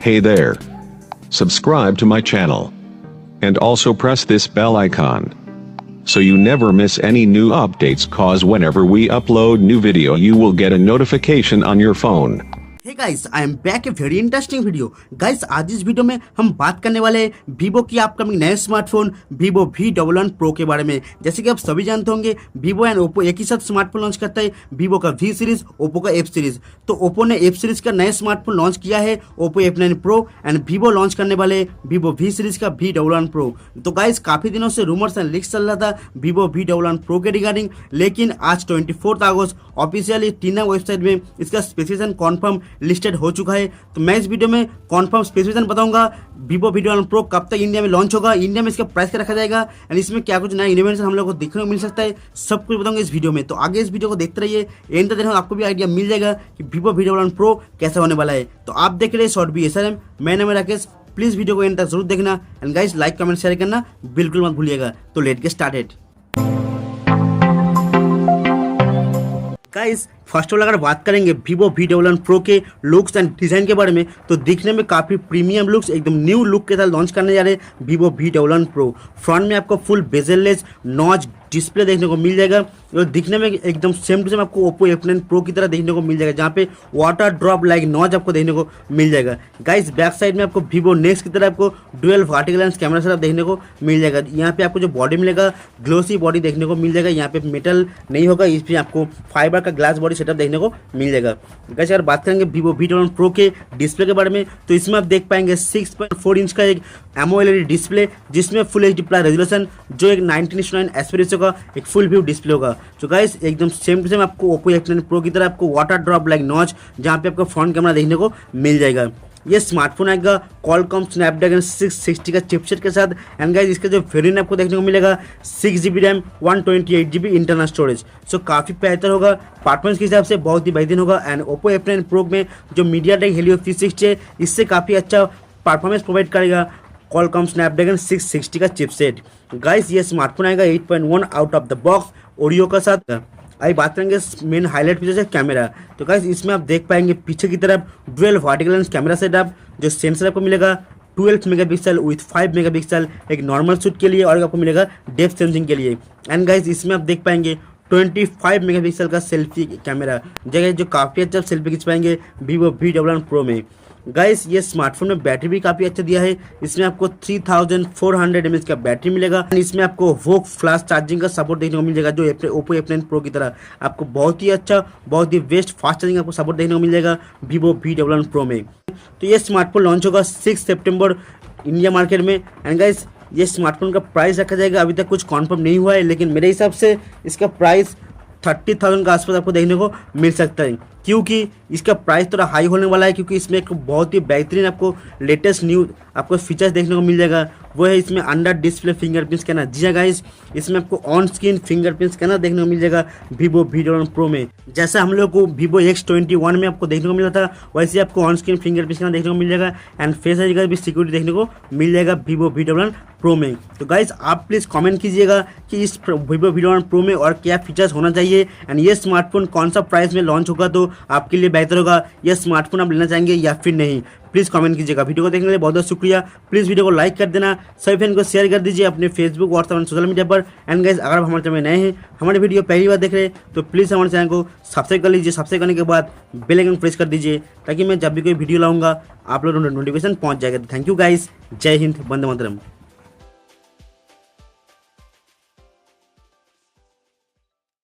Hey there. Subscribe to my channel. And also press this bell icon. So you never miss any new updates, cause whenever we upload new video you will get a notification on your phone. Hey guys, I am back a very interesting video. Guys, आज इस video में हम बात करने वाले हैं Vivo की upcoming नए स्मार्टफोन वीवो V11 प्रो के बारे में। जैसे कि आप सभी जानते होंगे, वीवो एंड ओप्पो एक ही साथ स्मार्टफोन लॉन्च करता है, वीवो का V सीरीज, ओप्पो का F सीरीज। तो ओप्पो ने F सीरीज का नया स्मार्टफोन लॉन्च किया है, Oppo F9 pro, and Vivo launch करने वाले वीवो V सीरीज का V11 प्रो। तो गाइस, काफी दिनों से रूमर्स एंड लीक्स चल रहा था वीवो V11 प्रो के रिगार्डिंग, लेकिन आज 24 अगस्त ऑफिशियली टीना वेबसाइट में इसका स्पेसिफिकेशन कॉन्फर्म लिस्टेड हो चुका है। तो मैं इस वीडियो में कॉन्फर्म स्पेसिफिकेशन बताऊंगा, वीवो V11 प्रो कब तक इंडिया में लॉन्च होगा, इंडिया में इसका प्राइस क्या रखा जाएगा, एंड इसमें क्या कुछ नया इनोवेशन हम लोग को देखने को मिल सकता है, सब कुछ बताऊंगा इस वीडियो में। तो आगे इस वीडियो को देखते रहिए, एंड तक आपको भी आइडिया मिल जाएगा कि वीवो V11 प्रो कैसा होने वाला है। तो आप देख रहे हैं शॉर्ट बी SRM, मैं नाम है राकेश। प्लीज वीडियो को एंड तक जरूर देखना, and guys like comment share करना बिल्कुल मत भूलिएगा। तो let get started. Guys, first of all अगर बात करेंगे वीवो V11 प्रो के लुक्स एंड डिजाइन के बारे में, तो दिखने में काफी प्रीमियम लुक्स, एकदम न्यू लुक के साथ लॉन्च करने जा रहे हैं वीवो V11 प्रो। फ्रंट में आपको फुल बेजललेस नॉच डिस्प्ले देखने को मिल जाएगा, और दिखने में एकदम सेम टू सेम आपको ओप्पो F9 प्रो की तरह देखने को मिल जाएगा, जहाँ पे वाटर ड्रॉप लाइक नॉच आपको देखने को मिल जाएगा। गाइस, बैक साइड में आपको वीवो नेक्स्ट की तरह आपको dual vertical lens camera setup देखने को मिल जाएगा। यहाँ पे आपको जो बॉडी मिलेगा ग्लोसी बॉडी देखने को मिल जाएगा, यहाँ पे मेटल नहीं होगा, इसमें आपको फाइबर का ग्लास बॉडी सेटअप देखने को मिल जाएगा। गाइस, अगर बात करेंगे वीवो V11 प्रो के डिस्प्ले के बारे में, तो इसमें आप देख पाएंगे 6.4 इंच का एक AMOLED डिस्प्ले, जिसमें फुल HD प्लस रेजोल्यूशन, जो एक 19:9 एस्पेक्ट रेशियो का एक फुल व्यू डिस्प्ले होगा। तो गाइस, एकदम सेम टू सेम आपको ओप्पो F9 प्रो की तरह आपको वाटर ड्रॉप लाइक नॉच, जहाँ पे आपको फ्रंट कैमरा देखने को मिल जाएगा। ये स्मार्टफोन आएगा क्वालकॉम स्नैपड्रैगन 660 का चिपसेट के साथ, एंड गाइस इसका जो वेरिएंट आपको देखने को मिलेगा 6GB RAM 128GB internal storage. सो काफ़ी बेहतर होगा, परफॉर्मेंस के हिसाब से बहुत ही बेहतरीन होगा। एंड ओप्पो F9 प्रो में जो मीडियाटेक हेलियो P60 है, इससे काफ़ी अच्छा परफॉर्मेंस प्रोवाइड करेगा क्वालकॉम स्नैपड्रैगन 660 का चिपसेट। गाइस, ये स्मार्टफोन आएगा 8.1 out of the box audio का साथ। आई बात करेंगे मेन हाईलाइट फीचर है कैमरा। तो गाइस, इसमें आप देख पाएंगे पीछे की तरफ dual vertical lens camera setup, जो सेंसर आपको मिलेगा 12 मेगापिक्सल विथ 5 मेगापिक्सल एक नॉर्मल शूट के लिए, और आपको मिलेगा डेप्थ सेंसिंग के लिए। एंड गाइस, इसमें आप देख पाएंगे 25 मेगापिक्सल का सेल्फी कैमरा, जगह जो काफ़ी अच्छा सेल्फी खींच पाएंगे वीवो V11 प्रो में। गाइस, ये स्मार्टफोन में बैटरी भी काफ़ी अच्छा दिया है, इसमें आपको 3400 mAh का बैटरी मिलेगा। इसमें आपको वोक फ्लाश चार्जिंग का सपोर्ट देखने को मिल जाएगा, जो ओप्पो F9 प्रो की तरह आपको बहुत ही अच्छा, बहुत ही बेस्ट फास्ट चार्जिंग आपको सपोर्ट देखने को मिल जाएगा वीवो V11 प्रो में। तो ये स्मार्टफोन लॉन्च होगा 6 सितंबर इंडिया मार्केट में। एंड गाइस, ये स्मार्टफोन का प्राइस रखा जाएगा, अभी तक कुछ कॉन्फर्म नहीं हुआ है, लेकिन मेरे हिसाब से इसका प्राइस 30,000 के आसपास आपको देखने को मिल सकता है, क्योंकि इसका प्राइस थोड़ा हाई होने वाला है, क्योंकि इसमें एक बहुत ही बेहतरीन आपको लेटेस्ट न्यू आपको फीचर्स देखने को मिल जाएगा। वो है इसमें अंडर डिस्प्ले फिंगरप्रिंट स्कैनर। जी हाँ गाइस, इसमें आपको ऑन स्क्रीन फिंगरप्रिंट स्कैनर देखने को मिल जाएगा वीवो V11 प्रो में। जैसा हम लोग को वीवो X21 में आपको देखने को मिला था, वैसे आपको ऑन स्क्रीन फिंगरप्रिंट स्कैनर देखने को मिल जाएगा, एंड फेस आईडी का भी सिक्योरिटी देखने को मिल जाएगा वीवो V11 प्रो में। तो गाइस, आप प्लीज़ कमेंट कीजिएगा कि इस वीवो V11 प्रो में और क्या फीचर्स होना चाहिए, एंड ये स्मार्टफोन कौन सा प्राइस में लॉन्च होगा तो आपके लिए बेहतर होगा, यह स्मार्टफोन आप लेना चाहेंगे या फिर नहीं। प्लीज़ कमेंट कीजिएगा। वीडियो को देखने के लिए बहुत बहुत शुक्रिया। प्लीज़ वीडियो को लाइक कर देना, सभी फ्रेंड को शेयर कर दीजिए अपने Facebook, WhatsApp and social media पर। एंड गाइस, अगर आप हमारे चैनल में नए हैं, हमारे वीडियो पहली बार देख रहे हैं, तो प्लीज़ हमारे चैनल को सब्सक्राइब कर लीजिए। सब्सक्राइब करने के बाद बेल आइकन प्रेस कर दीजिए, ताकि मैं जब भी कोई वीडियो लाऊंगा आप लोग नोटिफिकेशन पहुंच जाएगा। थैंक यू गाइस, जय हिंद, वंदे मातरम।